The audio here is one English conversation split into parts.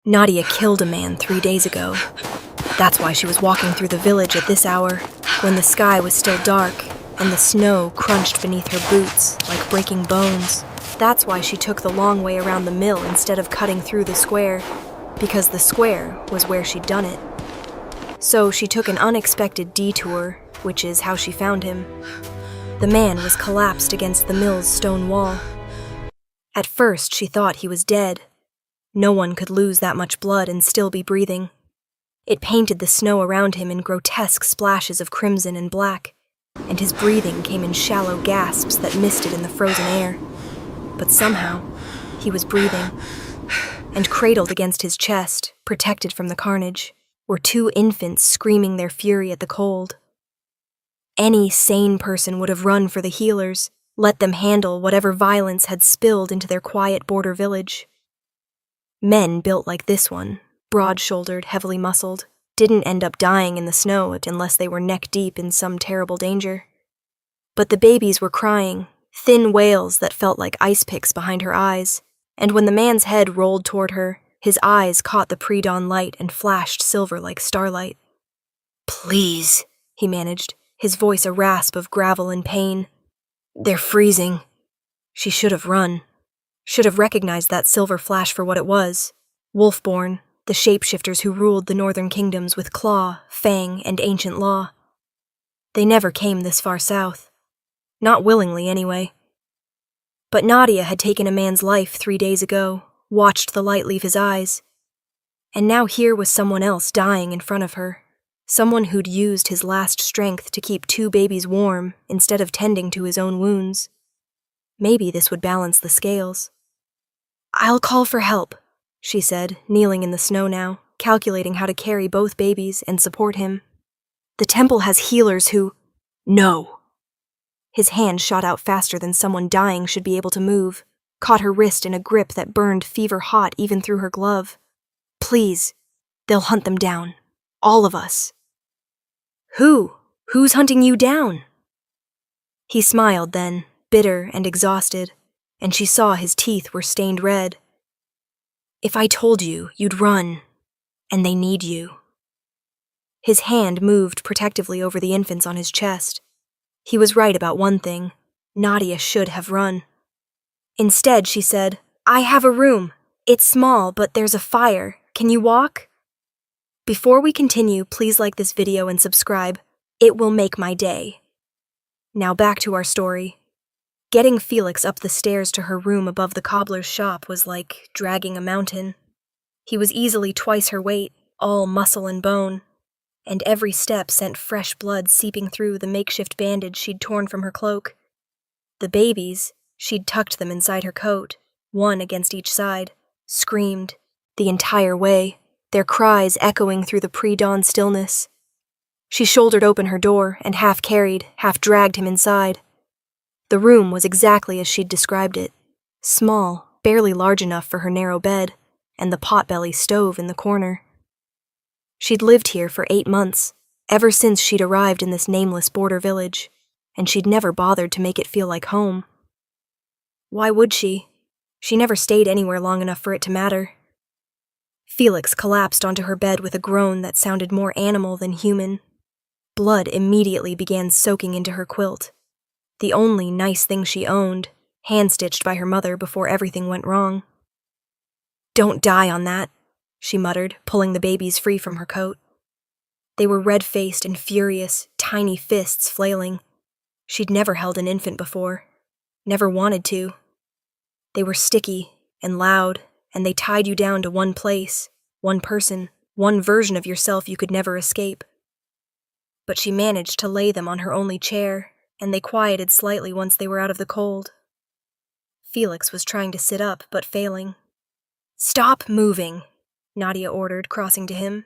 Nadia killed a man 3 days ago. That's why she was walking through the village at this hour, when the sky was still dark and the snow crunched beneath her boots like breaking bones. That's why she took the long way around the mill instead of cutting through the square, because the square was where she'd done it. So she took an unexpected detour, which is how she found him. The man was collapsed against the mill's stone wall. At first, she thought he was dead. No one could lose that much blood and still be breathing. It painted the snow around him in grotesque splashes of crimson and black, and his breathing came in shallow gasps that misted in the frozen air. But somehow, he was breathing. And cradled against his chest, protected from the carnage, were 2 infants screaming their fury at the cold. Any sane person would have run for the healers, let them handle whatever violence had spilled into their quiet border village. Men built like this one, broad-shouldered, heavily muscled, didn't end up dying in the snow unless they were neck-deep in some terrible danger. But the babies were crying, thin wails that felt like ice picks behind her eyes, and when the man's head rolled toward her, his eyes caught the pre-dawn light and flashed silver like starlight. "Please," he managed, his voice a rasp of gravel and pain. "They're freezing." She should have run. Should have recognized that silver flash for what it was. Wolfborn, the shapeshifters who ruled the northern kingdoms with claw, fang, and ancient law. They never came this far south. Not willingly, anyway. But Nadia had taken a man's life 3 days ago, watched the light leave his eyes. And now here was someone else dying in front of her. Someone who'd used his last strength to keep 2 babies warm instead of tending to his own wounds. Maybe this would balance the scales. "I'll call for help," she said, kneeling in the snow now, calculating how to carry both babies and support him. "The temple has healers who—" "No!" His hand shot out faster than someone dying should be able to move, caught her wrist in a grip that burned fever-hot even through her glove. "Please, they'll hunt them down. All of us." "Who? Who's hunting you down?" He smiled then, bitter and exhausted, and she saw his teeth were stained red. "If I told you, you'd run, and they need you." His hand moved protectively over the infants on his chest. He was right about one thing. Nadia should have run. Instead, she said, "I have a room. It's small, but there's a fire. Can you walk?" Before we continue, please like this video and subscribe. It will make my day. Now back to our story. Getting Felix up the stairs to her room above the cobbler's shop was like dragging a mountain. He was easily twice her weight, all muscle and bone, and every step sent fresh blood seeping through the makeshift bandage she'd torn from her cloak. The babies, she'd tucked them inside her coat, one against each side, screamed the entire way, their cries echoing through the pre-dawn stillness. She shouldered open her door and half carried, half dragged him inside. The room was exactly as she'd described it. Small, barely large enough for her narrow bed, and the potbelly stove in the corner. She'd lived here for 8 months, ever since she'd arrived in this nameless border village, and she'd never bothered to make it feel like home. Why would she? She never stayed anywhere long enough for it to matter. Felix collapsed onto her bed with a groan that sounded more animal than human. Blood immediately began soaking into her quilt. The only nice thing she owned, hand-stitched by her mother before everything went wrong. "Don't die on that," she muttered, pulling the babies free from her coat. They were red-faced and furious, tiny fists flailing. She'd never held an infant before. Never wanted to. They were sticky and loud, and they tied you down to one place, one person, one version of yourself you could never escape. But she managed to lay them on her only chair, and they quieted slightly once they were out of the cold. Felix was trying to sit up, but failing. "Stop moving," Nadia ordered, crossing to him.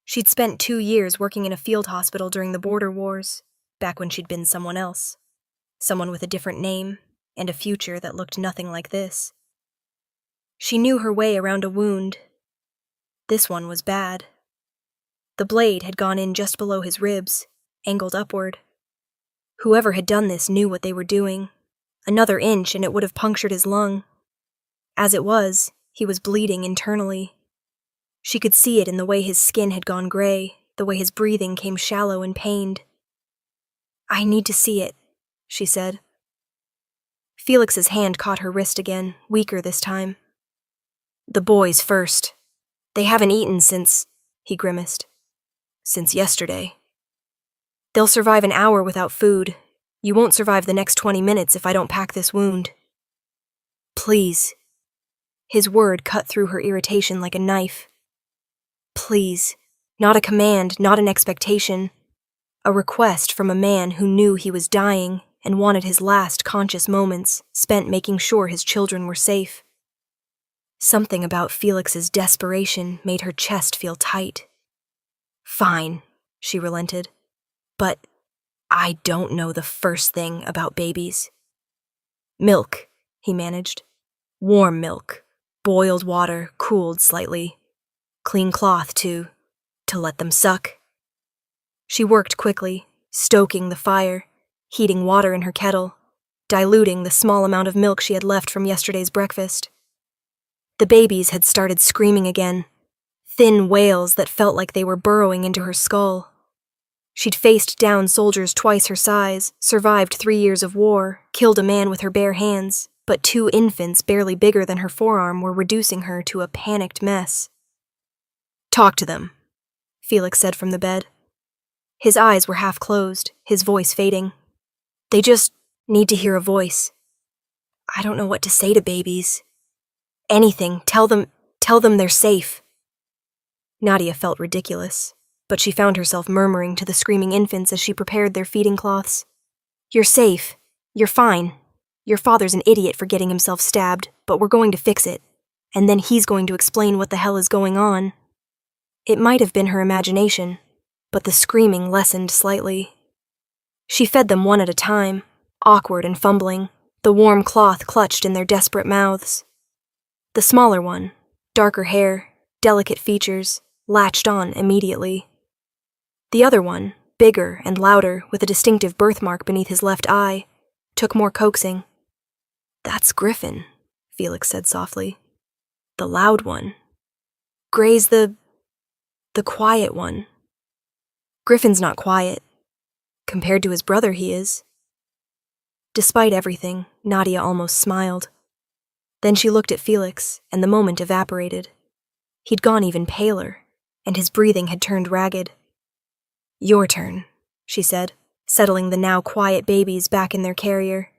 She'd spent 2 years working in a field hospital during the border wars, back when she'd been someone else. Someone with a different name, and a future that looked nothing like this. She knew her way around a wound. This one was bad. The blade had gone in just below his ribs, angled upward. Whoever had done this knew what they were doing. Another inch and it would have punctured his lung. As it was, he was bleeding internally. She could see it in the way his skin had gone gray, the way his breathing came shallow and pained. "I need to see it," she said. Felix's hand caught her wrist again, weaker this time. "The boys first. They haven't eaten since," he grimaced. "Since yesterday. They'll survive an hour without food. You won't survive the next 20 minutes if I don't pack this wound. Please." His word cut through her irritation like a knife. Please. Not a command, not an expectation. A request from a man who knew he was dying and wanted his last conscious moments spent making sure his children were safe. Something about Felix's desperation made her chest feel tight. "Fine," she relented. "But I don't know the first thing about babies." "Milk," he managed. "Warm milk. Boiled water, cooled slightly. Clean cloth, too, to let them suck." She worked quickly, stoking the fire, heating water in her kettle, diluting the small amount of milk she had left from yesterday's breakfast. The babies had started screaming again, thin wails that felt like they were burrowing into her skull. She'd faced down soldiers twice her size, survived 3 years of war, killed a man with her bare hands, but 2 infants barely bigger than her forearm were reducing her to a panicked mess. "Talk to them," Felix said from the bed. His eyes were half closed, his voice fading. "They just need to hear a voice. I don't know what to say to babies. Anything, tell them they're safe." Nadia felt ridiculous, but she found herself murmuring to the screaming infants as she prepared their feeding cloths. "You're safe. You're fine. Your father's an idiot for getting himself stabbed, but we're going to fix it. And then he's going to explain what the hell is going on." It might have been her imagination, but the screaming lessened slightly. She fed them one at a time, awkward and fumbling, the warm cloth clutched in their desperate mouths. The smaller one, darker hair, delicate features, latched on immediately. The other one, bigger and louder, with a distinctive birthmark beneath his left eye, took more coaxing. "That's Griffin," Felix said softly. "The loud one. Gray's the quiet one." "Griffin's not quiet. Compared to his brother, he is." Despite everything, Nadia almost smiled. Then she looked at Felix, and the moment evaporated. He'd gone even paler, and his breathing had turned ragged. "Your turn," she said, settling the now quiet babies back in their carrier.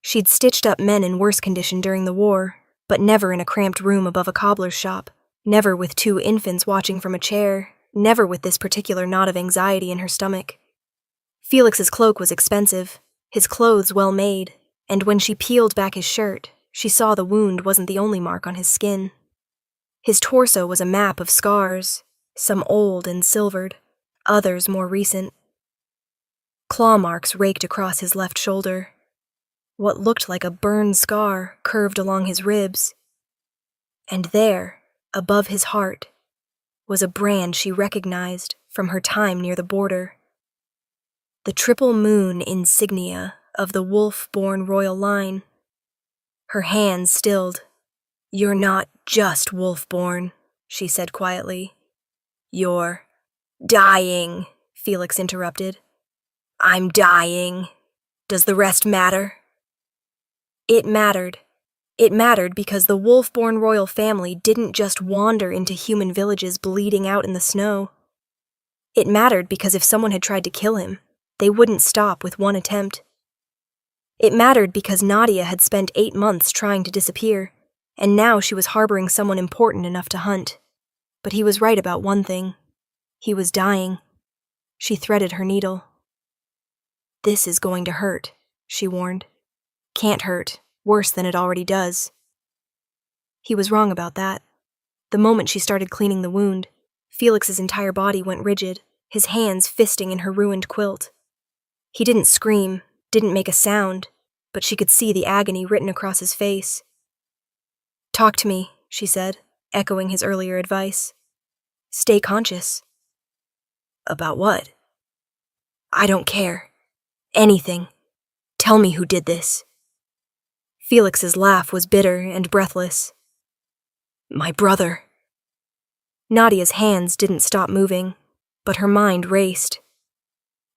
She'd stitched up men in worse condition during the war, but never in a cramped room above a cobbler's shop, never with 2 infants watching from a chair, never with this particular knot of anxiety in her stomach. Felix's cloak was expensive, his clothes well made, and when she peeled back his shirt, she saw the wound wasn't the only mark on his skin. His torso was a map of scars, some old and silvered, others more recent. Claw marks raked across his left shoulder. What looked like a burn scar curved along his ribs. And there, above his heart, was a brand she recognized from her time near the border. The triple moon insignia of the wolf-born royal line. Her hands stilled. "You're not just wolf-born," she said quietly. "You're dying," Felix interrupted. "I'm dying. Does the rest matter?" It mattered. It mattered because the wolf-born royal family didn't just wander into human villages bleeding out in the snow. It mattered because if someone had tried to kill him, they wouldn't stop with one attempt. It mattered because Nadia had spent 8 months trying to disappear, and now she was harboring someone important enough to hunt. But he was right about one thing. He was dying. She threaded her needle. "This is going to hurt," she warned. "Can't hurt, worse than it already does." He was wrong about that. The moment she started cleaning the wound, Felix's entire body went rigid, his hands fisting in her ruined quilt. He didn't scream, didn't make a sound, but she could see the agony written across his face. "Talk to me," she said, echoing his earlier advice. "Stay conscious." "About what?" "I don't care. Anything. Tell me who did this." Felix's laugh was bitter and breathless. "My brother." Nadia's hands didn't stop moving, but her mind raced.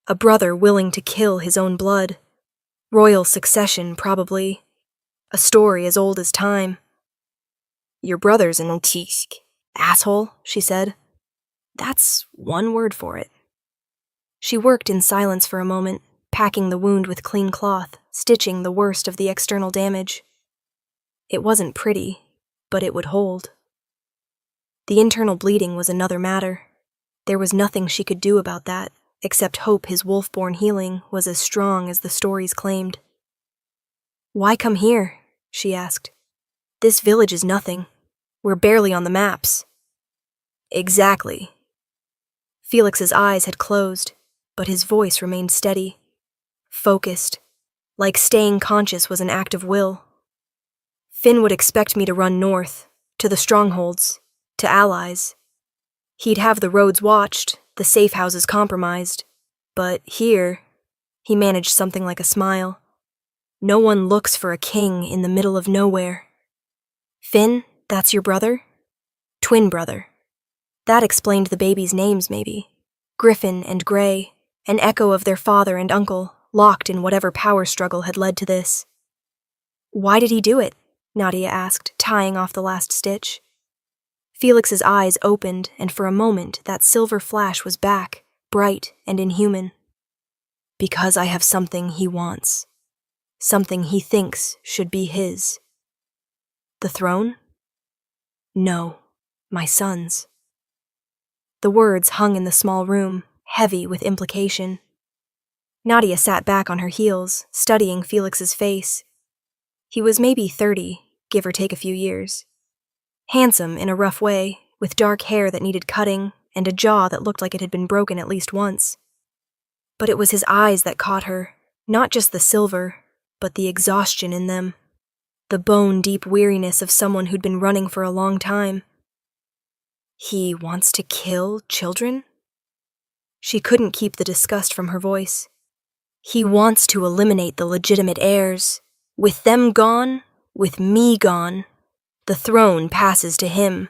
A brother willing to kill his own blood. Royal succession, probably. A story as old as time. "Your brother's an autisque. Asshole," she said. That's one word for it. She worked in silence for a moment, packing the wound with clean cloth, stitching the worst of the external damage. It wasn't pretty, but it would hold. The internal bleeding was another matter. There was nothing she could do about that, except hope his wolf-born healing was as strong as the stories claimed. "Why come here?" she asked. "This village is nothing. We're barely on the maps." "Exactly." Felix's eyes had closed, but his voice remained steady, focused, like staying conscious was an act of will. "Finn would expect me to run north, to the strongholds, to allies. He'd have the roads watched, the safe houses compromised. But here," he managed something like a smile, "no one looks for a king in the middle of nowhere." "Finn, that's your brother?" "Twin brother." That explained the babies' names, maybe. Griffin and Gray, an echo of their father and uncle, locked in whatever power struggle had led to this. "Why did he do it?" Nadia asked, tying off the last stitch. Felix's eyes opened, and for a moment that silver flash was back, bright and inhuman. "Because I have something he wants. Something he thinks should be his." "The throne?" "No, my sons." The words hung in the small room, heavy with implication. Nadia sat back on her heels, studying Felix's face. He was maybe 30, give or take a few years. Handsome in a rough way, with dark hair that needed cutting and a jaw that looked like it had been broken at least once. But it was his eyes that caught her, not just the silver, but the exhaustion in them, the bone-deep weariness of someone who'd been running for a long time. "He wants to kill children?" She couldn't keep the disgust from her voice. "He wants to eliminate the legitimate heirs. With them gone, with me gone, the throne passes to him.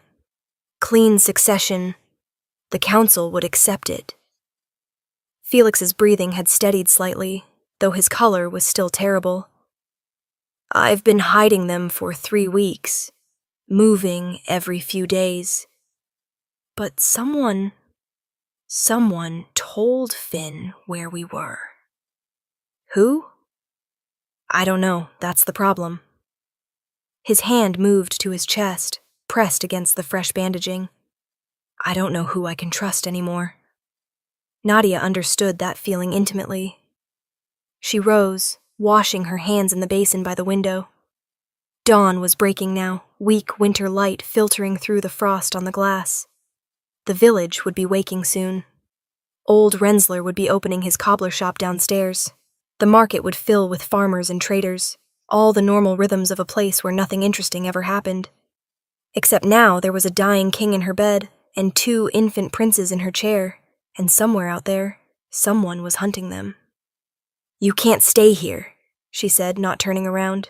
Clean succession. The council would accept it." Felix's breathing had steadied slightly, though his color was still terrible. "I've been hiding them for 3 weeks, moving every few days. But someone told Finn where we were." "Who?" "I don't know, that's the problem." His hand moved to his chest, pressed against the fresh bandaging. "I don't know who I can trust anymore." Nadia understood that feeling intimately. She rose, washing her hands in the basin by the window. Dawn was breaking now, weak winter light filtering through the frost on the glass. The village would be waking soon. Old Rensler would be opening his cobbler shop downstairs. The market would fill with farmers and traders, all the normal rhythms of a place where nothing interesting ever happened. Except now there was a dying king in her bed, and 2 infant princes in her chair, and somewhere out there, someone was hunting them. "You can't stay here," she said, not turning around.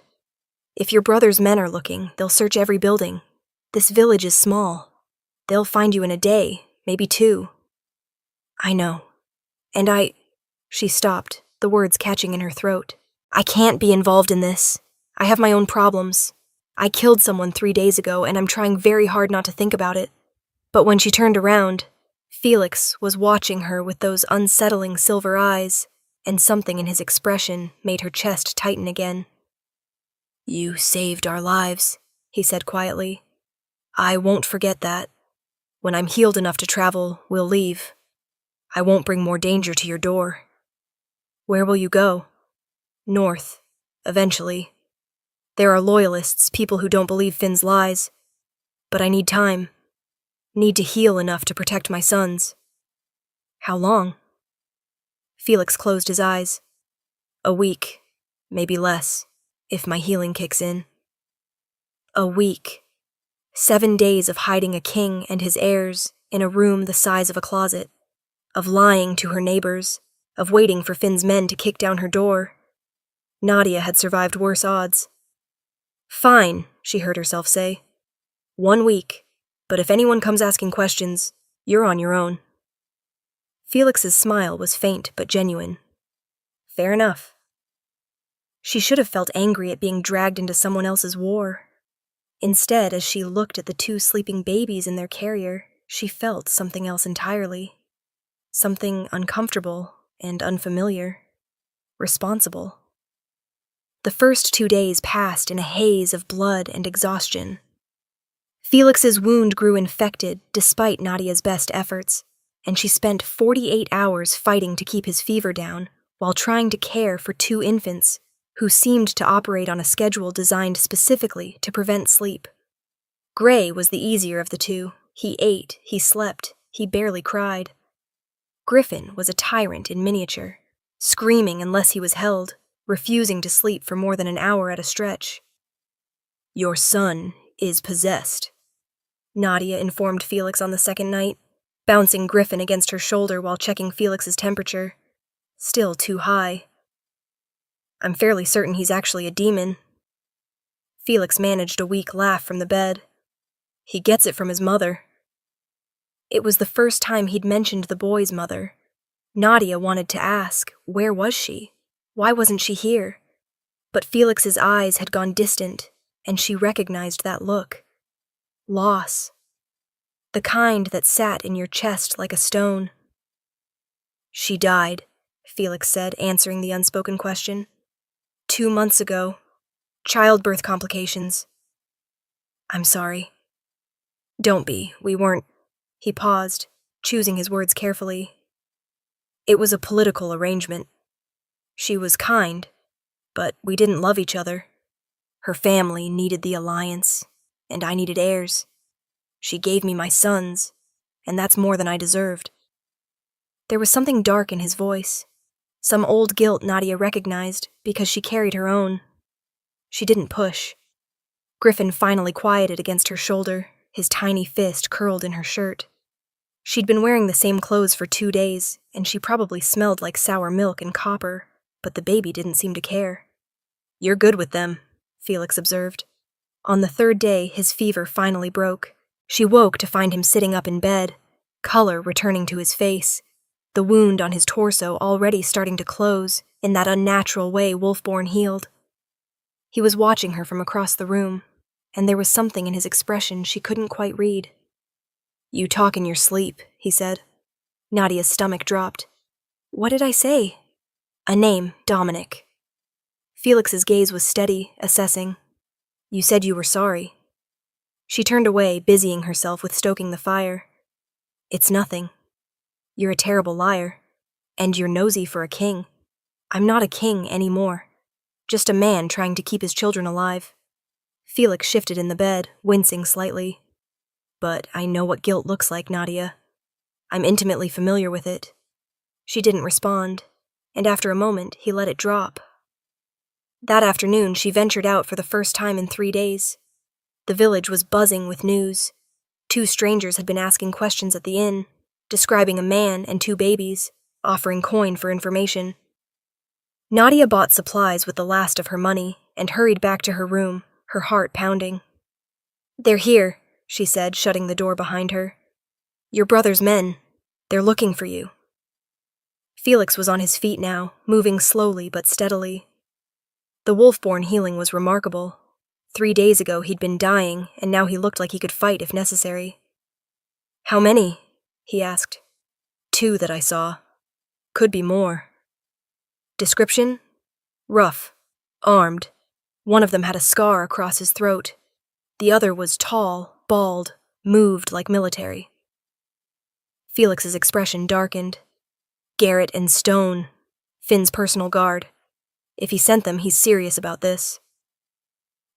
"If your brother's men are looking, they'll search every building. This village is small. They'll find you in a day, maybe 2. "I know. And She stopped, the words catching in her throat. "I can't be involved in this. I have my own problems. I killed someone 3 days ago, and I'm trying very hard not to think about it." But when she turned around, Felix was watching her with those unsettling silver eyes, and something in his expression made her chest tighten again. "You saved our lives," he said quietly. "I won't forget that. When I'm healed enough to travel, we'll leave. I won't bring more danger to your door." "Where will you go?" "North, eventually. There are loyalists, people who don't believe Finn's lies. But I need time. Need to heal enough to protect my sons." "How long?" Felix closed his eyes. "A week, maybe less, if my healing kicks in." A week. 7 days of hiding a king and his heirs in a room the size of a closet, of lying to her neighbors, of waiting for Finn's men to kick down her door. Nadia had survived worse odds. "Fine," she heard herself say. 1 week. But if anyone comes asking questions, you're on your own. Felix's smile was faint but genuine. Fair enough. She should have felt angry at being dragged into someone else's war. Instead, as she looked at the 2 sleeping babies in their carrier, she felt something else entirely. Something uncomfortable and unfamiliar. Responsible. The first 2 days passed in a haze of blood and exhaustion. Felix's wound grew infected despite Nadia's best efforts, and she spent 48 hours fighting to keep his fever down while trying to care for 2 infants who seemed to operate on a schedule designed specifically to prevent sleep. Gray was the easier of the 2. He ate, he slept, he barely cried. Griffin was a tyrant in miniature, screaming unless he was held, refusing to sleep for more than an hour at a stretch. Your son is possessed, Nadia informed Felix on the second night, bouncing Griffin against her shoulder while checking Felix's temperature. Still too high. I'm fairly certain he's actually a demon. Felix managed a weak laugh from the bed. He gets it from his mother. It was the first time he'd mentioned the boy's mother. Nadia wanted to ask, where was she? Why wasn't she here? But Felix's eyes had gone distant, and she recognized that look. Loss. The kind that sat in your chest like a stone. She died, Felix said, answering the unspoken question. 2 months ago. Childbirth complications. I'm sorry. Don't be, we weren't. He paused, choosing his words carefully. It was a political arrangement. She was kind, but we didn't love each other. Her family needed the alliance, and I needed heirs. She gave me my sons, and that's more than I deserved. There was something dark in his voice, some old guilt Nadia recognized because she carried her own. She didn't push. Griffin finally quieted against her shoulder, his tiny fist curled in her shirt. She'd been wearing the same clothes for 2 days, and she probably smelled like sour milk and copper, but the baby didn't seem to care. You're good with them, Felix observed. On the 3rd day, his fever finally broke. She woke to find him sitting up in bed, color returning to his face, the wound on his torso already starting to close in that unnatural way Wolfborn healed. He was watching her from across the room, and there was something in his expression she couldn't quite read. You talk in your sleep, he said. Nadia's stomach dropped. What did I say? A name, Dominic. Felix's gaze was steady, assessing. You said you were sorry. She turned away, busying herself with stoking the fire. It's nothing. You're a terrible liar, and you're nosy for a king. I'm not a king anymore. Just a man trying to keep his children alive. Felix shifted in the bed, wincing slightly. But I know what guilt looks like, Nadia. I'm intimately familiar with it. She didn't respond, and after a moment, he let it drop. That afternoon, she ventured out for the first time in 3 days. The village was buzzing with news. 2 strangers had been asking questions at the inn, describing a man and 2 babies, offering coin for information. Nadia bought supplies with the last of her money and hurried back to her room, her heart pounding. They're here, she said, shutting the door behind her. Your brother's men. They're looking for you. Felix was on his feet now, moving slowly but steadily. The Wolfborn healing was remarkable. 3 days ago he'd been dying, and now he looked like he could fight if necessary. How many? He asked. 2 that I saw. Could be more. Description? Rough. Armed. One of them had a scar across his throat. The other was tall, bald, moved like military. Felix's expression darkened. Garrett and Stone. Finn's personal guard. If he sent them, he's serious about this.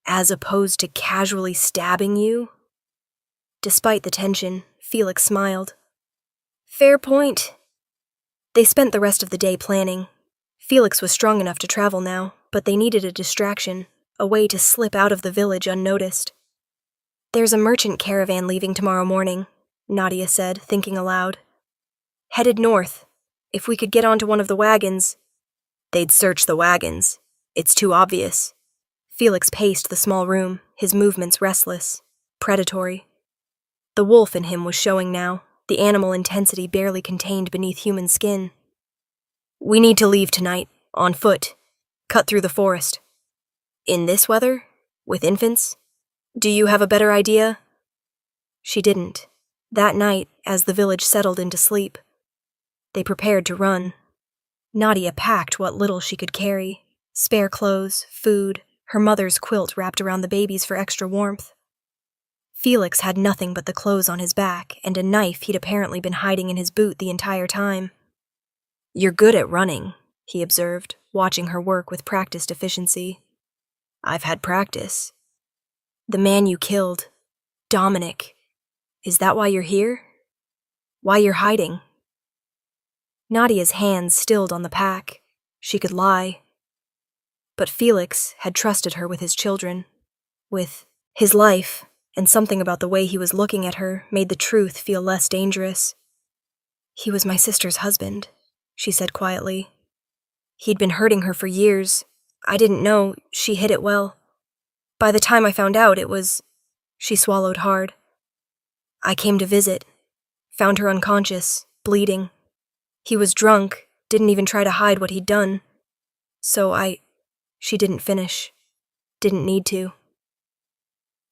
As opposed to casually stabbing you? Despite the tension, Felix smiled. Fair point. They spent the rest of the day planning. Felix was strong enough to travel now, but they needed a distraction, a way to slip out of the village unnoticed. There's a merchant caravan leaving tomorrow morning, Nadia said, thinking aloud. Headed north. If we could get onto one of the wagons. They'd search the wagons. It's too obvious. Felix paced the small room, his movements restless, predatory. The The wolf in him was showing now, the animal intensity barely contained beneath human skin. "We need to leave tonight, on foot, cut through the forest." "In this weather? With infants? Do you have a better idea?" She didn't. That night, as the village settled into sleep, they prepared to run. Nadia packed what little she could carry, spare clothes, food, her mother's quilt wrapped around the babies for extra warmth. Felix had nothing but the clothes on his back and a knife he'd apparently been hiding in his boot the entire time. "You're good at running," he observed, watching her work with practiced efficiency. "I've had practice." "The man you killed, Dominic, is that why you're here? Why you're hiding?" Nadia's hands stilled on the pack. She could lie. But Felix had trusted her with his children, with his life, and something about the way he was looking at her made the truth feel less dangerous. "He was my sister's husband," she said quietly. "He'd been hurting her for years. I didn't know. She hid it well. By the time I found out, it was—" She swallowed hard. "I came to visit. Found her unconscious, bleeding. He was drunk, didn't even try to hide what he'd done. So She didn't finish. Didn't need to."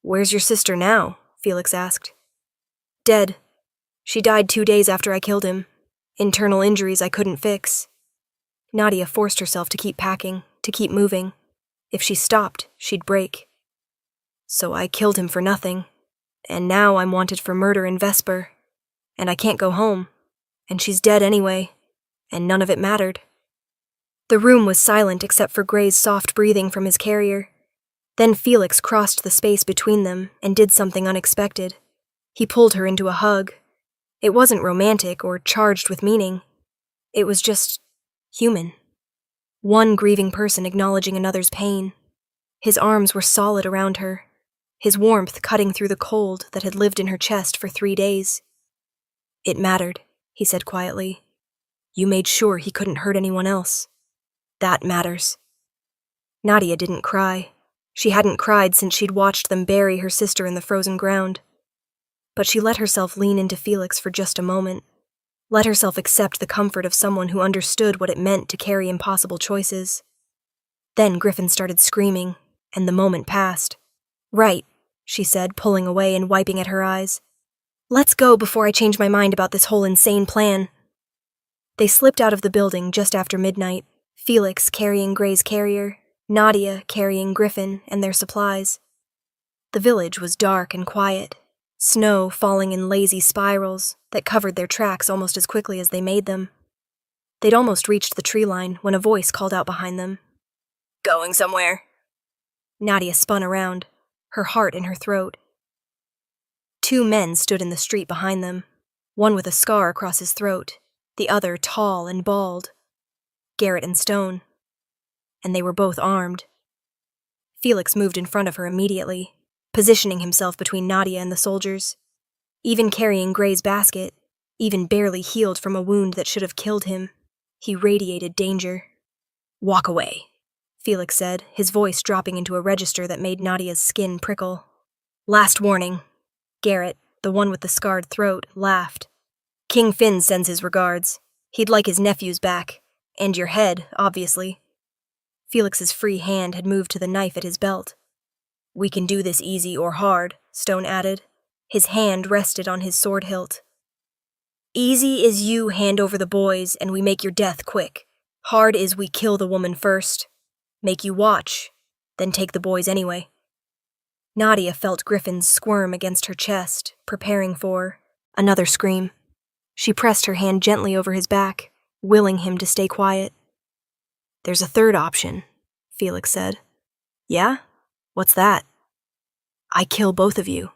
"Where's your sister now?" Felix asked. "Dead. She died 2 days after I killed him. Internal injuries I couldn't fix." Nadia forced herself to keep packing, to keep moving. If she stopped, she'd break. "So I killed him for nothing. And now I'm wanted for murder in Vesper. And I can't go home. And she's dead anyway. And none of it mattered." The room was silent except for Gray's soft breathing from his carrier. Then Felix crossed the space between them and did something unexpected. He pulled her into a hug. It wasn't romantic or charged with meaning. It was just human. One grieving person acknowledging another's pain. His arms were solid around her, his warmth cutting through the cold that had lived in her chest for 3 days. "It mattered," he said quietly. "You made sure he couldn't hurt anyone else. That matters." Nadia didn't cry. She hadn't cried since she'd watched them bury her sister in the frozen ground. But she let herself lean into Felix for just a moment, let herself accept the comfort of someone who understood what it meant to carry impossible choices. Then Griffin started screaming, and the moment passed. "Right," she said, pulling away and wiping at her eyes. "Let's go before I change my mind about this whole insane plan." They slipped out of the building just after midnight, Felix carrying Gray's carrier, Nadia carrying Griffin and their supplies. The village was dark and quiet, snow falling in lazy spirals that covered their tracks almost as quickly as they made them. They'd almost reached the tree line when a voice called out behind them. "Going somewhere?" Nadia spun around, her heart in her throat. 2 men stood in the street behind them, one with a scar across his throat, the other tall and bald. Garrett and Stone. And they were both armed. Felix moved in front of her immediately, positioning himself between Nadia and the soldiers. Even carrying Gray's basket, even barely healed from a wound that should have killed him, he radiated danger. "Walk away," Felix said, his voice dropping into a register that made Nadia's skin prickle. "Last warning." Garrett, the one with the scarred throat, laughed. "King Finn sends his regards. He'd like his nephews back. And your head, obviously." Felix's free hand had moved to the knife at his belt. "We can do this easy or hard," Stone added. His hand rested on his sword hilt. "Easy is you hand over the boys and we make your death quick. Hard is we kill the woman first. Make you watch, then take the boys anyway." Nadia felt Griffin's squirm against her chest, preparing for another scream. She pressed her hand gently over his back, willing him to stay quiet. "There's a third option," Felix said. "Yeah? What's that?" "I kill both of you,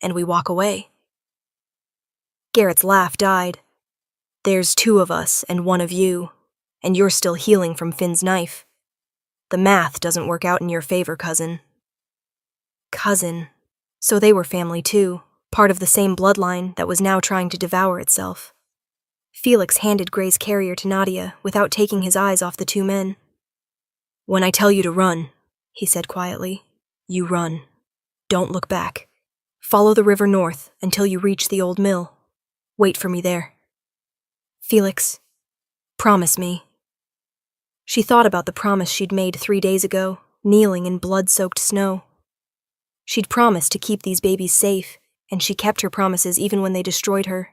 and we walk away." Garrett's laugh died. "There's 2 of us and 1 of you, and you're still healing from Finn's knife. The math doesn't work out in your favor, cousin." Cousin. So they were family too, part of the same bloodline that was now trying to devour itself. Felix handed Gray's carrier to Nadia without taking his eyes off the 2 men. "When I tell you to run," he said quietly, "you run. Don't look back. Follow the river north until you reach the old mill. Wait for me there. Felix, promise me. She thought about the promise she'd made 3 days ago, kneeling in blood-soaked snow. She'd promised to keep these babies safe, and she kept her promises even when they destroyed her.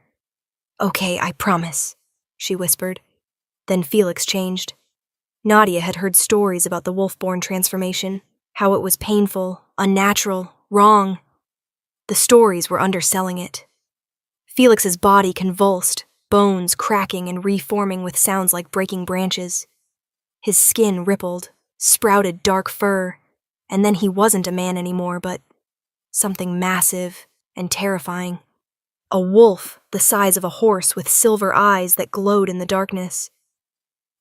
Okay, I promise, she whispered. Then Felix changed. Nadia had heard stories about the wolf-born transformation, how it was painful, unnatural, wrong. The stories were underselling it. Felix's body convulsed, bones cracking and reforming with sounds like breaking branches. His skin rippled, sprouted dark fur, and then he wasn't a man anymore, but something massive and terrifying. A wolf the size of a horse with silver eyes that glowed in the darkness.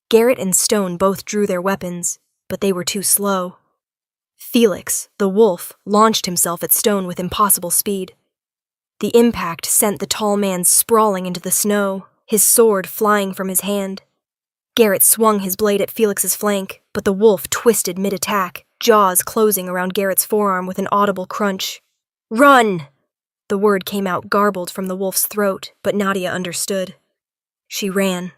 Garrett and Stone both drew their weapons, but they were too slow. Felix, the wolf, launched himself at Stone with impossible speed. The impact sent the tall man sprawling into the snow, his sword flying from his hand. Garrett swung his blade at Felix's flank, but the wolf twisted mid-attack, jaws closing around Garrett's forearm with an audible crunch. Run! The word came out garbled from the wolf's throat, but Nadia understood. She ran.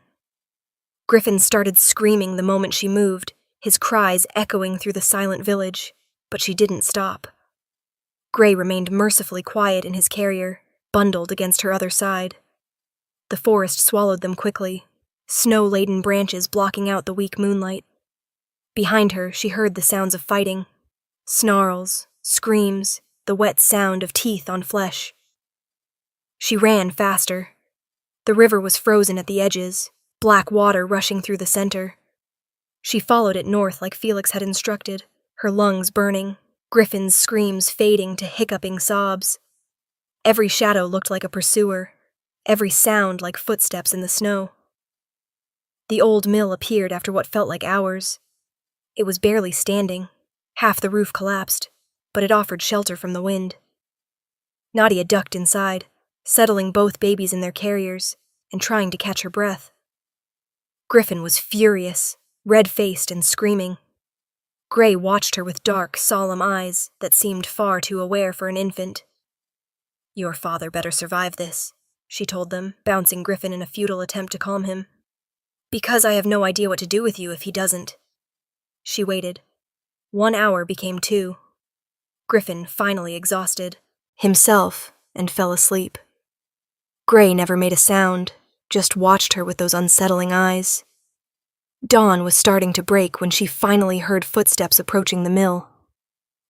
Griffin started screaming the moment she moved, his cries echoing through the silent village, but she didn't stop. Gray remained mercifully quiet in his carrier, bundled against her other side. The forest swallowed them quickly, snow-laden branches blocking out the weak moonlight. Behind her, she heard the sounds of fighting. Snarls, screams, the wet sound of teeth on flesh. She ran faster. The river was frozen at the edges, black water rushing through the center. She followed it north like Felix had instructed, her lungs burning, Griffin's screams fading to hiccuping sobs. Every shadow looked like a pursuer, every sound like footsteps in the snow. The old mill appeared after what felt like hours. It was barely standing, half the roof collapsed, but it offered shelter from the wind. Nadia ducked inside, settling both babies in their carriers and trying to catch her breath. Griffin was furious, red-faced and screaming. Gray watched her with dark, solemn eyes that seemed far too aware for an infant. Your father better survive this, she told them, bouncing Griffin in a futile attempt to calm him. Because I have no idea what to do with you if he doesn't. She waited. 1 hour became 2. Griffin finally exhausted himself and fell asleep. Gray never made a sound, just watched her with those unsettling eyes. Dawn was starting to break when she finally heard footsteps approaching the mill.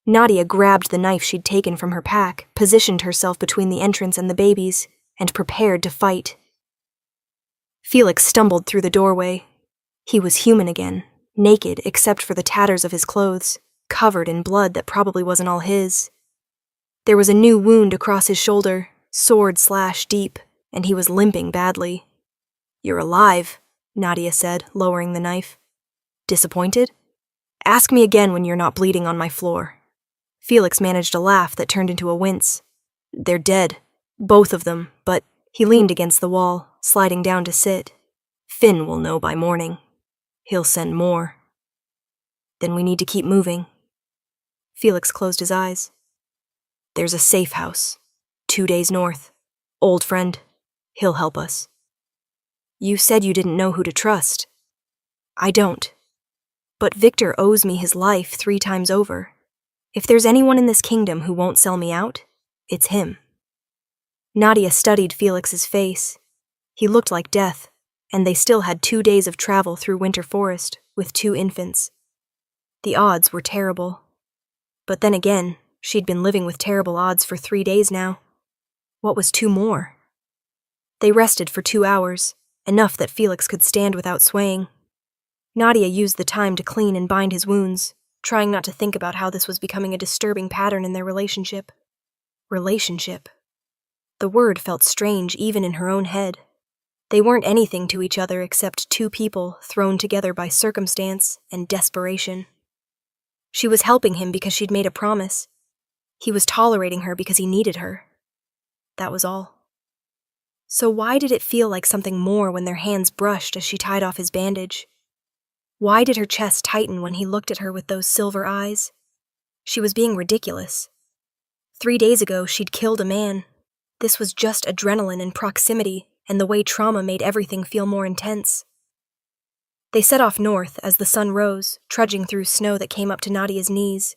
Nadia grabbed the knife she'd taken from her pack, positioned herself between the entrance and the babies, and prepared to fight. Felix stumbled through the doorway. He was human again, naked except for the tatters of his clothes, covered in blood that probably wasn't all his. There was a new wound across his shoulder, sword slash deep, and he was limping badly. You're alive, Nadia said, lowering the knife. Disappointed? Ask me again when you're not bleeding on my floor. Felix managed a laugh that turned into a wince. They're dead, both of them, but he leaned against the wall, sliding down to sit. Finn will know by morning. He'll send more. Then we need to keep moving. Felix closed his eyes. There's a safe house, 2 days north. Old friend. He'll help us. You said you didn't know who to trust. I don't. But Victor owes me his life 3 times over. If there's anyone in this kingdom who won't sell me out, it's him. Nadia studied Felix's face. He looked like death, and they still had 2 days of travel through winter forest with 2 infants. The odds were terrible. But then again, she'd been living with terrible odds for 3 days now. What was 2 more? They rested for 2 hours, enough that Felix could stand without swaying. Nadia used the time to clean and bind his wounds, trying not to think about how this was becoming a disturbing pattern in their relationship. Relationship. The word felt strange even in her own head. They weren't anything to each other except 2 people thrown together by circumstance and desperation. She was helping him because she'd made a promise. He was tolerating her because he needed her. That was all. So why did it feel like something more when their hands brushed as she tied off his bandage? Why did her chest tighten when he looked at her with those silver eyes? She was being ridiculous. 3 days ago, she'd killed a man. This was just adrenaline and proximity, and the way trauma made everything feel more intense. They set off north as the sun rose, trudging through snow that came up to Nadia's knees.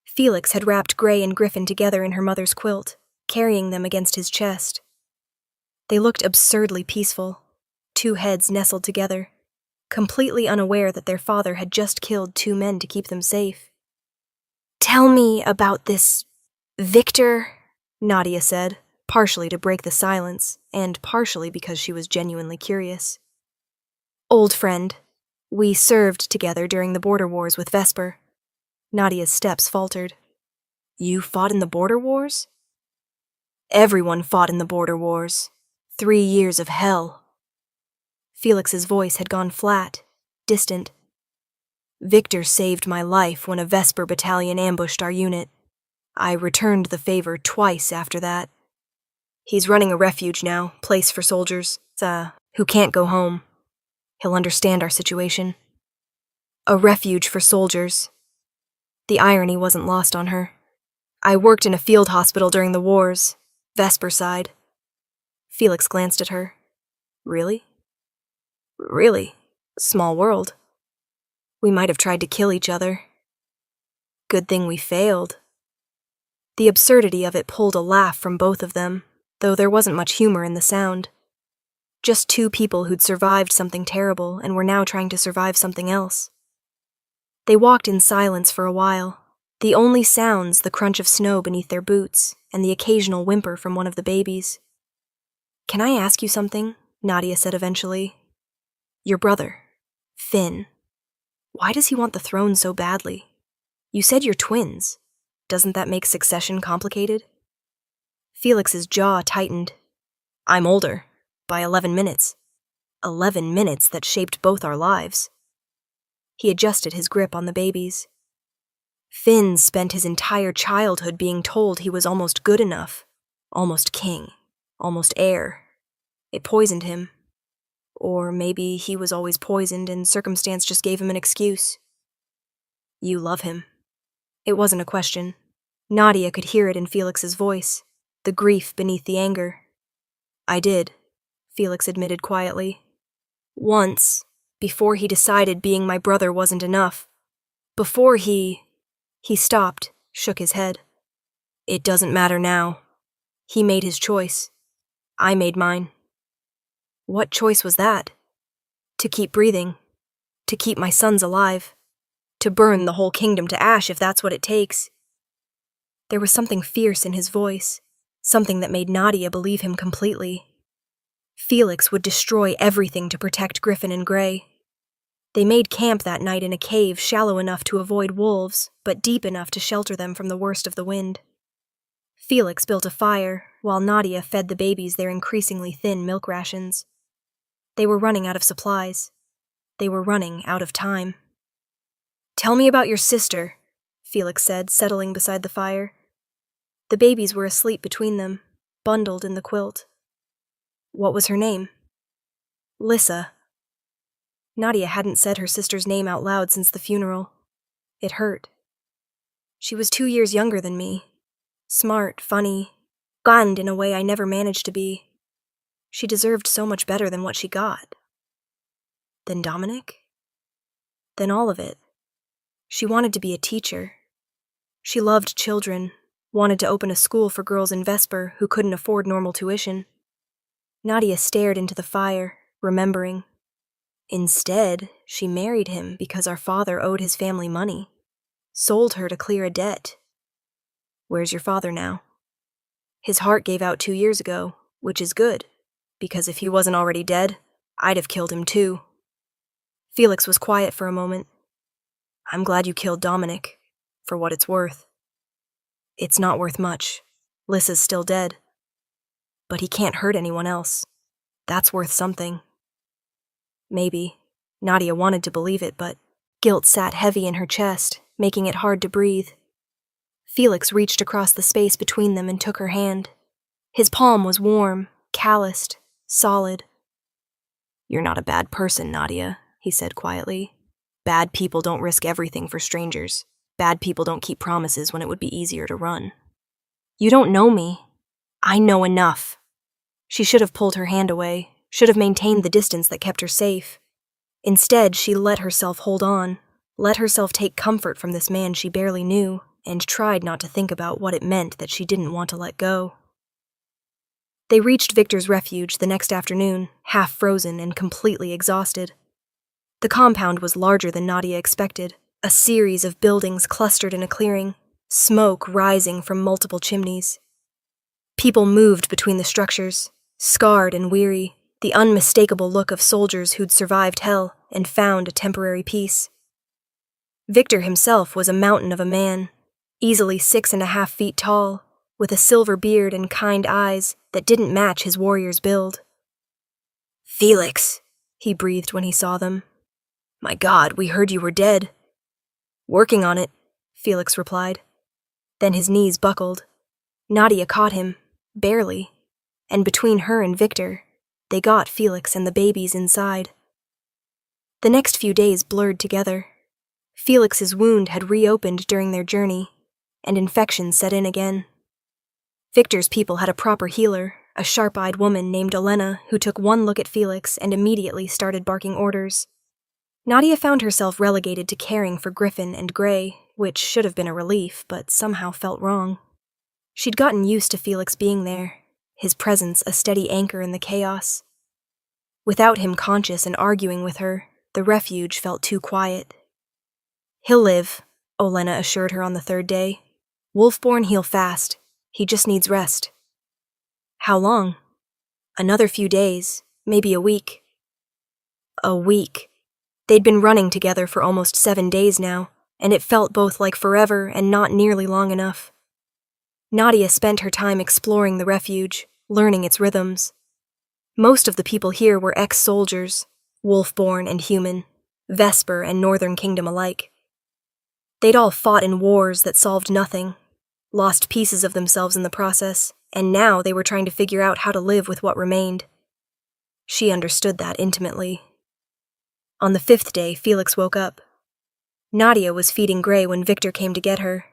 Felix had wrapped Gray and Griffin together in her mother's quilt, carrying them against his chest. They looked absurdly peaceful, 2 heads nestled together, completely unaware that their father had just killed 2 men to keep them safe. "Tell me about this Victor," Nadia said, partially to break the silence, and partially because she was genuinely curious. "Old friend. We served together during the border wars with Vesper." Nadia's steps faltered. "You fought in the border wars?" "Everyone fought in the border wars. 3 years of hell." Felix's voice had gone flat, distant. "Victor saved my life when a Vesper battalion ambushed our unit. I returned the favor twice after that. He's running a refuge now, place for soldiers, who can't go home. He'll understand our situation." A refuge for soldiers. The irony wasn't lost on her. "I worked in a field hospital during the wars, Vesper side." Felix glanced at her. "Really?" "Really. Small world. We might have tried to kill each other. Good thing we failed." The absurdity of it pulled a laugh from both of them, though there wasn't much humor in the sound. Just 2 people who'd survived something terrible and were now trying to survive something else. They walked in silence for a while, the only sounds the crunch of snow beneath their boots and the occasional whimper from one of the babies. "Can I ask you something?" Nadia said eventually. "Your brother, Finn. Why does he want the throne so badly? You said you're twins. Doesn't that make succession complicated?" Felix's jaw tightened. "I'm older, by 11 minutes. 11 minutes that shaped both our lives." He adjusted his grip on the babies. "Finn spent his entire childhood being told he was almost good enough, almost king, almost heir. It poisoned him. Or maybe he was always poisoned and circumstance just gave him an excuse." "You love him." It wasn't a question. Nadia could hear it in Felix's voice, the grief beneath the anger. "I did," Felix admitted quietly. "Once, before he decided being my brother wasn't enough. Before he stopped, shook his head. It doesn't matter now. He made his choice. I made mine." "What choice was that?" "To keep breathing. To keep my sons alive. To burn the whole kingdom to ash if that's what it takes." There was something fierce in his voice, something that made Nadia believe him completely. Felix would destroy everything to protect Griffin and Gray. They made camp that night in a cave shallow enough to avoid wolves, but deep enough to shelter them from the worst of the wind. Felix built a fire, while Nadia fed the babies their increasingly thin milk rations. They were running out of supplies. They were running out of time. "Tell me about your sister," Felix said, settling beside the fire. The babies were asleep between them, bundled in the quilt. "What was her name?" "Lissa." Nadia hadn't said her sister's name out loud since the funeral. It hurt. "She was 2 years younger than me. Smart, funny, kind in a way I never managed to be. She deserved so much better than what she got." "Then Dominic?" "Then all of it. She wanted to be a teacher. She loved children, wanted to open a school for girls in Vesper who couldn't afford normal tuition." Nadia stared into the fire, remembering. "Instead, she married him because our father owed his family money. Sold her to clear a debt." "Where's your father now?" "His heart gave out 2 years ago, which is good, because if he wasn't already dead, I'd have killed him too." Felix was quiet for a moment. "I'm glad you killed Dominic, for what it's worth." "It's not worth much. Lissa's still dead. But he can't hurt anyone else. That's worth something." Maybe. Nadia wanted to believe it, but guilt sat heavy in her chest, making it hard to breathe. Felix reached across the space between them and took her hand. His palm was warm, calloused, solid. "You're not a bad person, Nadia," he said quietly. "Bad people don't risk everything for strangers. Bad people don't keep promises when it would be easier to run." You don't know me. I know enough. She should have pulled her hand away, should have maintained the distance that kept her safe. Instead, she let herself hold on, let herself take comfort from this man she barely knew, and tried not to think about what it meant that she didn't want to let go. They reached Victor's refuge the next afternoon, half frozen and completely exhausted. The compound was larger than Nadia expected, a series of buildings clustered in a clearing, smoke rising from multiple chimneys. People moved between the structures, scarred and weary, the unmistakable look of soldiers who'd survived hell and found a temporary peace. Victor himself was a mountain of a man, easily 6.5 feet tall, with a silver beard and kind eyes that didn't match his warrior's build. "Felix," he breathed when he saw them. "My God, we heard you were dead." "Working on it," Felix replied. Then his knees buckled. Nadia caught him, barely, and between her and Victor, they got Felix and the babies inside. The next few days blurred together. Felix's wound had reopened during their journey, and infection set in again. Victor's people had a proper healer, a sharp-eyed woman named Elena who took one look at Felix and immediately started barking orders. Nadia found herself relegated to caring for Griffin and Gray, which should have been a relief, but somehow felt wrong. She'd gotten used to Felix being there, his presence a steady anchor in the chaos. Without him conscious and arguing with her, the refuge felt too quiet. "He'll live," Olena assured her on the third day. "Wolfborn heal fast. He just needs rest." "How long?" "Another few days, maybe a week." A week. They'd been running together for almost 7 days now, and it felt both like forever and not nearly long enough. Nadia spent her time exploring the refuge, learning its rhythms. Most of the people here were ex-soldiers, wolf-born and human, Vesper and Northern Kingdom alike. They'd all fought in wars that solved nothing, lost pieces of themselves in the process, and now they were trying to figure out how to live with what remained. She understood that intimately. On the 5th day, Felix woke up. Nadia was feeding Gray when Victor came to get her.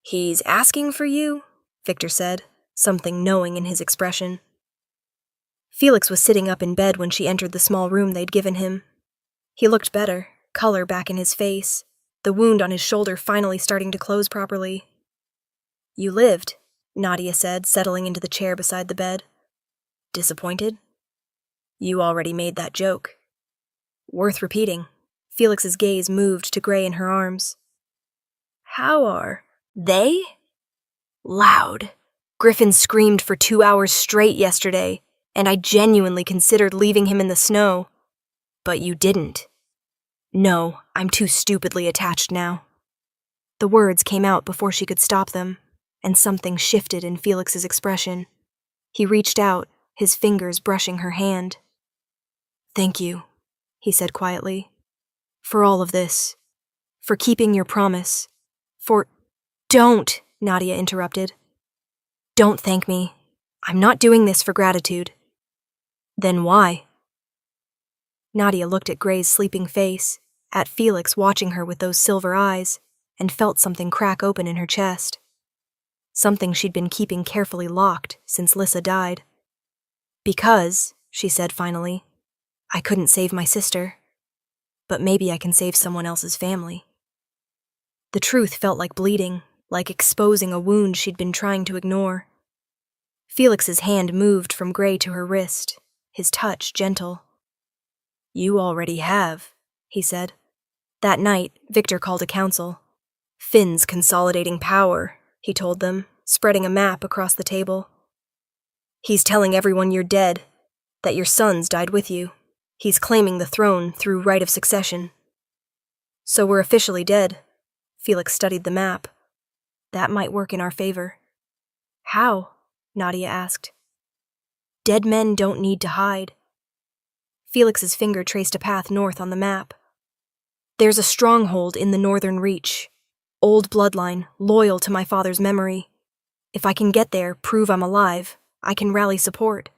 "He's asking for you?" Victor said, something knowing in his expression. Felix was sitting up in bed when she entered the small room they'd given him. He looked better, color back in his face, the wound on his shoulder finally starting to close properly. "You lived," Nadia said, settling into the chair beside the bed. "Disappointed?" "You already made that joke." "Worth repeating." Felix's gaze moved to Gray in her arms. "How are they?" "Loud. Griffin screamed for 2 hours straight yesterday, and I genuinely considered leaving him in the snow. But you didn't." "No, I'm too stupidly attached now." The words came out before she could stop them, and something shifted in Felix's expression. He reached out, his fingers brushing her hand. "Thank you," he said quietly, "for all of this, for keeping your promise, for—" "Don't," Nadia interrupted. "Don't thank me. I'm not doing this for gratitude." "Then why?" Nadia looked at Gray's sleeping face, at Felix watching her with those silver eyes, and felt something crack open in her chest. Something she'd been keeping carefully locked since Lissa died. "Because," she said finally, "I couldn't save my sister. But maybe I can save someone else's family." The truth felt like bleeding, like exposing a wound she'd been trying to ignore. Felix's hand moved from Gray to her wrist, his touch gentle. "You already have," he said. That night, Victor called a council. "Finn's consolidating power," he told them, spreading a map across the table. "He's telling everyone you're dead, that your sons died with you. He's claiming the throne through right of succession." "So we're officially dead." Felix studied the map. "That might work in our favor." "How?" Nadia asked. "Dead men don't need to hide." Felix's finger traced a path north on the map. "There's a stronghold in the northern reach. Old bloodline, loyal to my father's memory. If I can get there, prove I'm alive, I can rally support."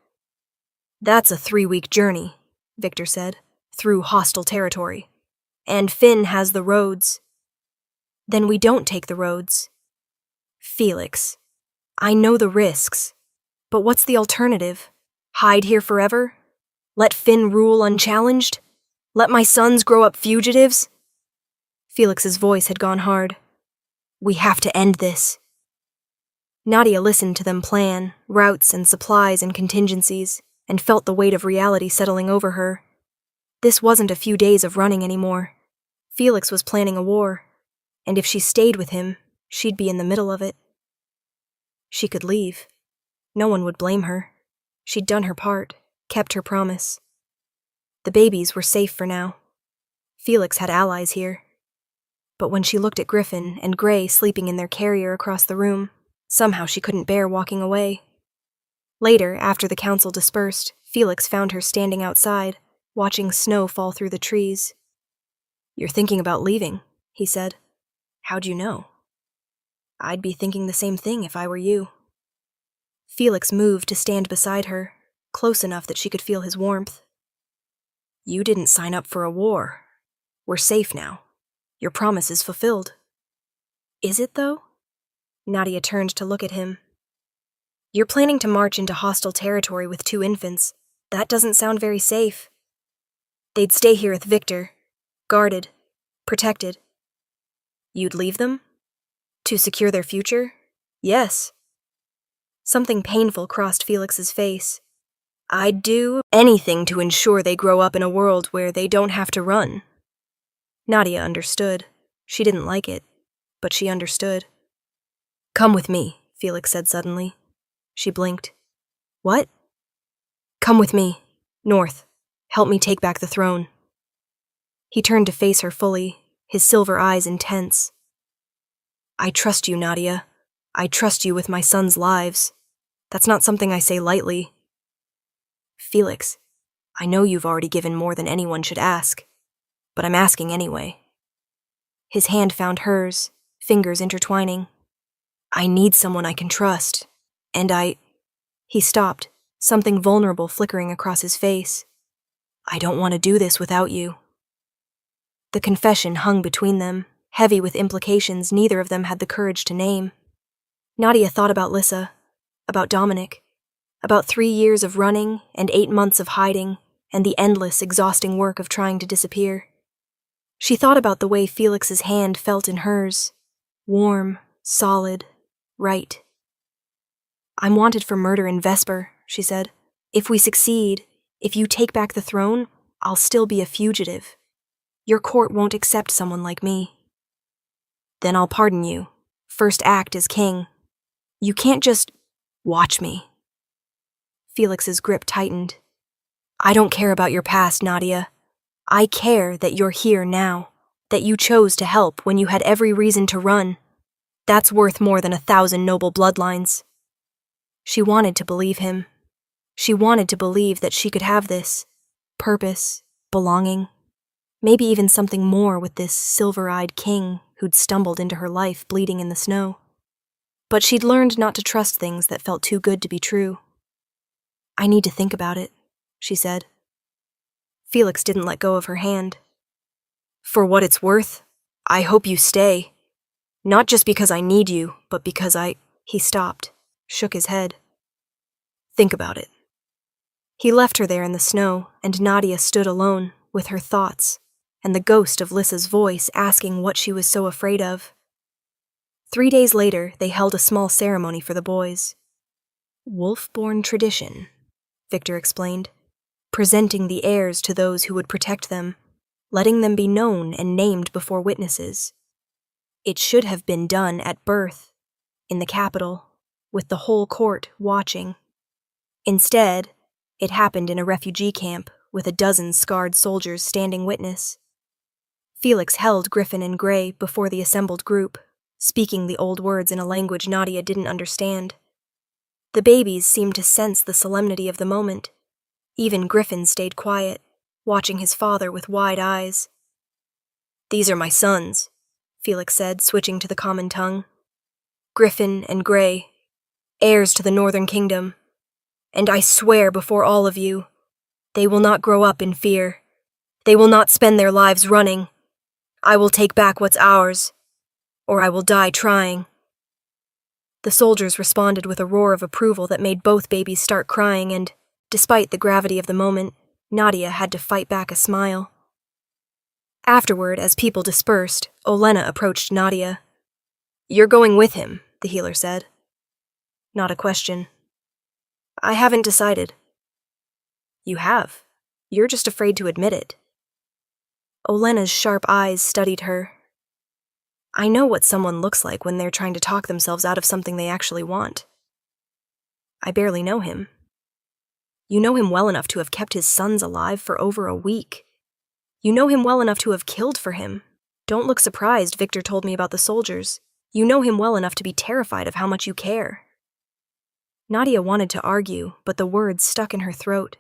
"That's a 3-week journey," Victor said, "through hostile territory. And Finn has the roads." "Then we don't take the roads." "Felix." I know the risks, but what's the alternative? Hide here forever? Let Finn rule unchallenged? Let my sons grow up fugitives? Felix's voice had gone hard. We have to end this. Nadia listened to them plan, routes and supplies and contingencies, and felt the weight of reality settling over her. This wasn't a few days of running anymore. Felix was planning a war, and if she stayed with him, she'd be in the middle of it. She could leave. No one would blame her. She'd done her part, kept her promise. The babies were safe for now. Felix had allies here. But when she looked at Griffin and Gray sleeping in their carrier across the room, somehow she couldn't bear walking away. Later, after the council dispersed, Felix found her standing outside, watching snow fall through the trees. You're thinking about leaving, he said. How'd you know? I'd be thinking the same thing if I were you. Felix moved to stand beside her, close enough that she could feel his warmth. You didn't sign up for a war. We're safe now. Your promise is fulfilled. Is it, though? Nadia turned to look at him. You're planning to march into hostile territory with 2 infants. That doesn't sound very safe. They'd stay here with Victor, guarded, protected. You'd leave them? To secure their future? Yes. Something painful crossed Felix's face. I'd do anything to ensure they grow up in a world where they don't have to run. Nadia understood. She didn't like it, but she understood. Come with me, Felix said suddenly. She blinked. What? Come with me, north. Help me take back the throne. He turned to face her fully, his silver eyes intense. I trust you, Nadia. I trust you with my sons' lives. That's not something I say lightly. Felix, I know you've already given more than anyone should ask, but I'm asking anyway. His hand found hers, fingers intertwining. I need someone I can trust, and He stopped, something vulnerable flickering across his face. I don't want to do this without you. The confession hung between them, heavy with implications neither of them had the courage to name. Nadia thought about Lissa, about Dominic, about 3 years of running and 8 months of hiding, and the endless, exhausting work of trying to disappear. She thought about the way Felix's hand felt in hers, warm, solid, right. I'm wanted for murder in Vesper, she said. If we succeed, if you take back the throne, I'll still be a fugitive. Your court won't accept someone like me. Then I'll pardon you. First act as king. You can't just watch me. Felix's grip tightened. I don't care about your past, Nadia. I care that you're here now, that you chose to help when you had every reason to run. That's worth more than 1,000 noble bloodlines. She wanted to believe him. She wanted to believe that she could have this purpose, belonging, maybe even something more with this silver-eyed king who'd stumbled into her life bleeding in the snow. But she'd learned not to trust things that felt too good to be true. I need to think about it, she said. Felix didn't let go of her hand. For what it's worth, I hope you stay. Not just because I need you, but because He stopped, shook his head. Think about it. He left her there in the snow, and Nadia stood alone, with her thoughts, and the ghost of Lissa's voice asking what she was so afraid of. 3 days later, they held a small ceremony for the boys. Wolf-born tradition, Victor explained, presenting the heirs to those who would protect them, letting them be known and named before witnesses. It should have been done at birth, in the capital, with the whole court watching. Instead, it happened in a refugee camp with a dozen scarred soldiers standing witness. Felix held Griffin and Gray before the assembled group, speaking the old words in a language Nadia didn't understand. The babies seemed to sense the solemnity of the moment. Even Griffin stayed quiet, watching his father with wide eyes. These are my sons, Felix said, switching to the common tongue. Griffin and Gray, heirs to the Northern Kingdom. And I swear before all of you, they will not grow up in fear. They will not spend their lives running. I will take back what's ours, or I will die trying. The soldiers responded with a roar of approval that made both babies start crying, and, despite the gravity of the moment, Nadia had to fight back a smile. Afterward, as people dispersed, Olena approached Nadia. "You're going with him," the healer said. Not a question. "I haven't decided." "You have. You're just afraid to admit it." Olena's sharp eyes studied her. "I know what someone looks like when they're trying to talk themselves out of something they actually want." "I barely know him." "You know him well enough to have kept his sons alive for over a week. You know him well enough to have killed for him. Don't look surprised Victor told me about the soldiers. You know him well enough to be terrified of how much you care." Nadia wanted to argue, but the words stuck in her throat.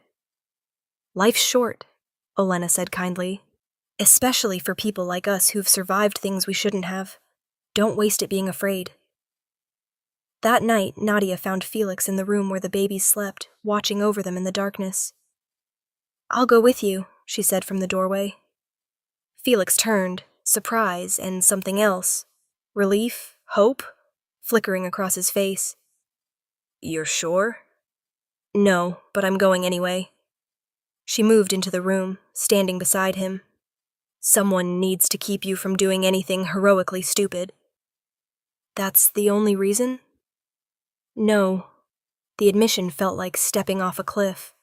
"Life's short," Olena said kindly. "Especially for people like us who've survived things we shouldn't have. Don't waste it being afraid." That night, Nadia found Felix in the room where the babies slept, watching over them in the darkness. "I'll go with you," she said from the doorway. Felix turned, surprise and something else. Relief, hope, flickering across his face. "You're sure?" "No, but I'm going anyway." She moved into the room, standing beside him. "Someone needs to keep you from doing anything heroically stupid." "That's the only reason?" "No." The admission felt like stepping off a cliff.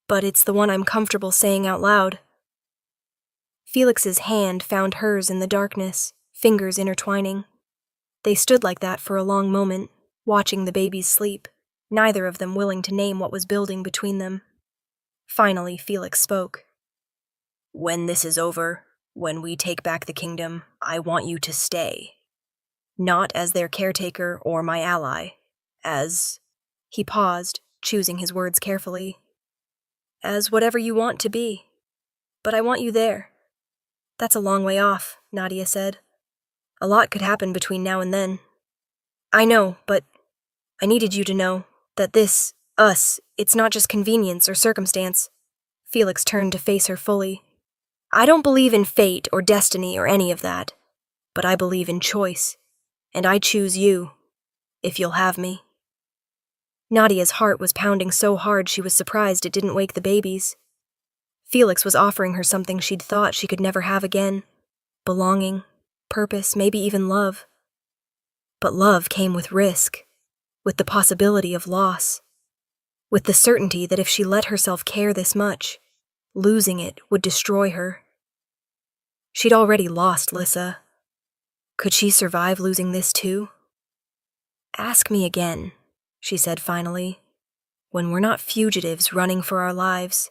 "But it's the one I'm comfortable saying out loud." Felix's hand found hers in the darkness, fingers intertwining. They stood like that for a long moment, watching the babies sleep, neither of them willing to name what was building between them. Finally, Felix spoke. "When this is over, when we take back the kingdom, I want you to stay. Not as their caretaker or my ally, as..." He paused, choosing his words carefully. "As whatever you want to be. But I want you there." "That's a long way off," Nadia said. "A lot could happen between now and then." "I know, but I needed you to know that this, us, it's not just convenience or circumstance." Felix turned to face her fully. "I don't believe in fate or destiny or any of that, but I believe in choice, and I choose you, if you'll have me." Nadia's heart was pounding so hard she was surprised it didn't wake the babies. Felix was offering her something she'd thought she could never have again. Belonging, purpose, maybe even love. But love came with risk, with the possibility of loss, with the certainty that if she let herself care this much, losing it would destroy her. She'd already lost Lissa. Could she survive losing this too? "Ask me again," she said finally, "when we're not fugitives running for our lives.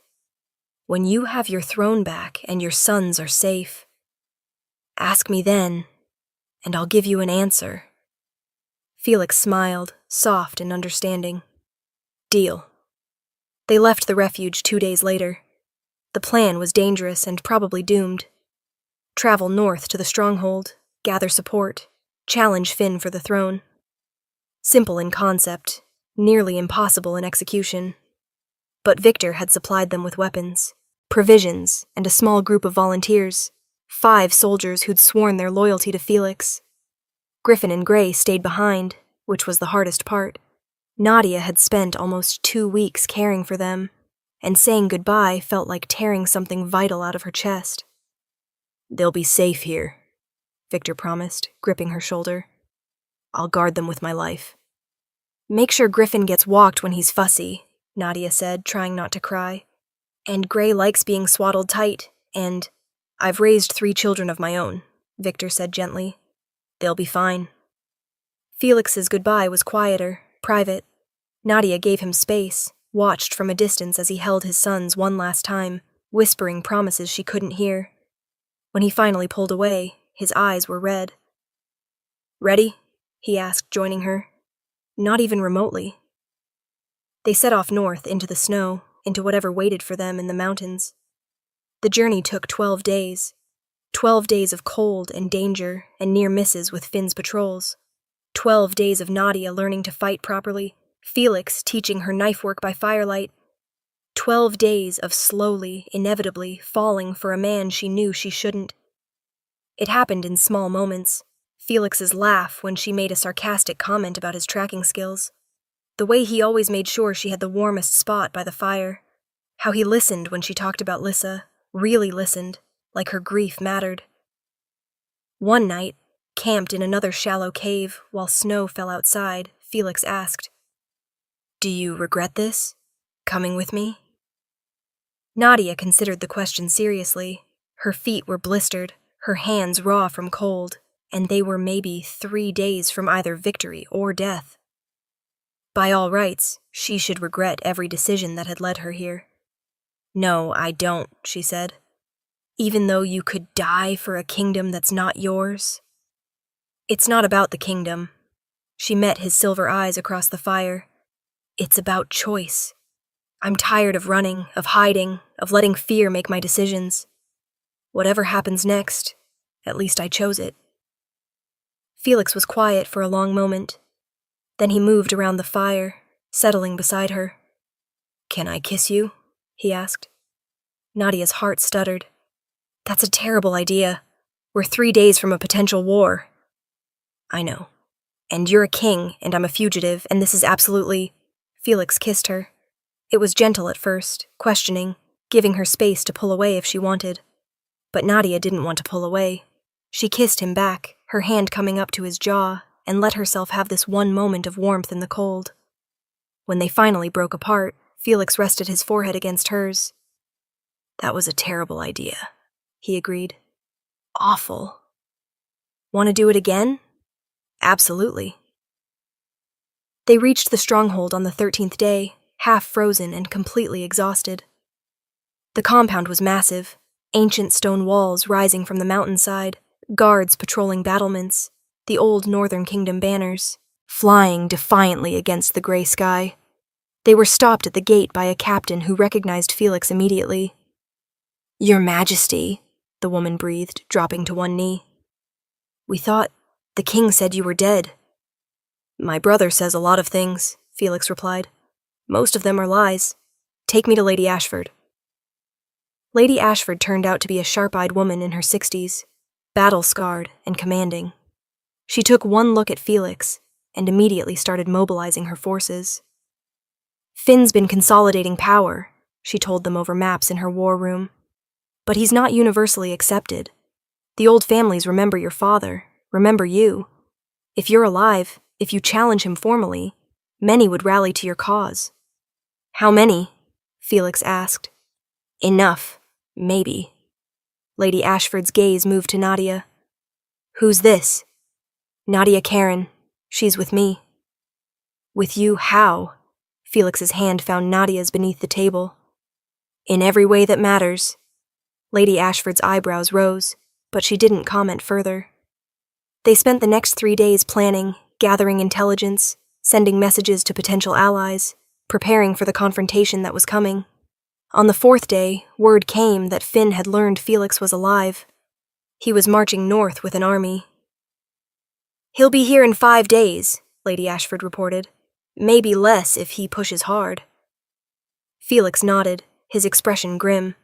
When you have your throne back and your sons are safe. Ask me then, and I'll give you an answer." Felix smiled, soft and understanding. "Deal." They left the refuge 2 days later. The plan was dangerous and probably doomed. Travel north to the stronghold, gather support, challenge Finn for the throne. Simple in concept, nearly impossible in execution. But Victor had supplied them with weapons, provisions, and a small group of volunteers, 5 soldiers who'd sworn their loyalty to Felix. Griffin and Gray stayed behind, which was the hardest part. Nadia had spent almost 2 weeks caring for them, and saying goodbye felt like tearing something vital out of her chest. "They'll be safe here," Victor promised, gripping her shoulder. "I'll guard them with my life." "Make sure Griffin gets walked when he's fussy," Nadia said, trying not to cry. "And Gray likes being swaddled tight, and I've raised 3 children of my own," Victor said gently. "They'll be fine." Felix's goodbye was quieter, private. Nadia gave him space, watched from a distance as he held his sons one last time, whispering promises she couldn't hear. When he finally pulled away, his eyes were red. "Ready?" he asked, joining her. Not even remotely. They set off north into the snow, into whatever waited for them in the mountains. The journey took 12 days. 12 days of cold and danger and near misses with Finn's patrols. 12 days of Nadia learning to fight properly, Felix teaching her knife work by firelight. 12 days of slowly, inevitably falling for a man she knew she shouldn't. It happened in small moments, Felix's laugh when she made a sarcastic comment about his tracking skills. The way he always made sure she had the warmest spot by the fire. How he listened when she talked about Lissa, really listened, like her grief mattered. One night, camped in another shallow cave while snow fell outside, Felix asked, "Do you regret this? Coming with me?" Nadia considered the question seriously. Her feet were blistered, her hands raw from cold, and they were maybe 3 days from either victory or death. By all rights, she should regret every decision that had led her here. "No, I don't," she said. "Even though you could die for a kingdom that's not yours?" "It's not about the kingdom." She met his silver eyes across the fire. "It's about choice. I'm tired of running, of hiding, of letting fear make my decisions. Whatever happens next, at least I chose it." Felix was quiet for a long moment. Then he moved around the fire, settling beside her. "Can I kiss you?" he asked. Nadia's heart stuttered. "That's a terrible idea. We're 3 days from a potential war." "I know. And you're a king, and I'm a fugitive, and this is absolutely—" Felix kissed her. It was gentle at first, questioning, giving her space to pull away if she wanted. But Nadia didn't want to pull away. She kissed him back, her hand coming up to his jaw, and let herself have this one moment of warmth in the cold. When they finally broke apart, Felix rested his forehead against hers. "That was a terrible idea," he agreed. "Awful." "Want to do it again?" "Absolutely." They reached the stronghold on the 13th day, half frozen and completely exhausted. The compound was massive, ancient stone walls rising from the mountainside, guards patrolling battlements, the old Northern Kingdom banners, flying defiantly against the gray sky. They were stopped at the gate by a captain who recognized Felix immediately. "Your Majesty," the woman breathed, dropping to one knee. "We thought the king said you were dead." "My brother says a lot of things," Felix replied. "Most of them are lies. Take me to Lady Ashford." Lady Ashford turned out to be a sharp-eyed woman in her 60s, battle-scarred and commanding. She took one look at Felix and immediately started mobilizing her forces. "Finn's been consolidating power," she told them over maps in her war room. "But he's not universally accepted. The old families remember your father, remember you. If you're alive, if you challenge him formally, many would rally to your cause." "How many?" Felix asked. "Enough, maybe." Lady Ashford's gaze moved to Nadia. "Who's this?" "Nadia Karen. She's with me." "With you how?" Felix's hand found Nadia's beneath the table. "In every way that matters." Lady Ashford's eyebrows rose, but she didn't comment further. They spent the next 3 days planning, gathering intelligence, sending messages to potential allies, preparing for the confrontation that was coming. On the 4th day, word came that Finn had learned Felix was alive. He was marching north with an army. "He'll be here in 5 days," Lady Ashford reported. "Maybe less if he pushes hard." Felix nodded, his expression grim.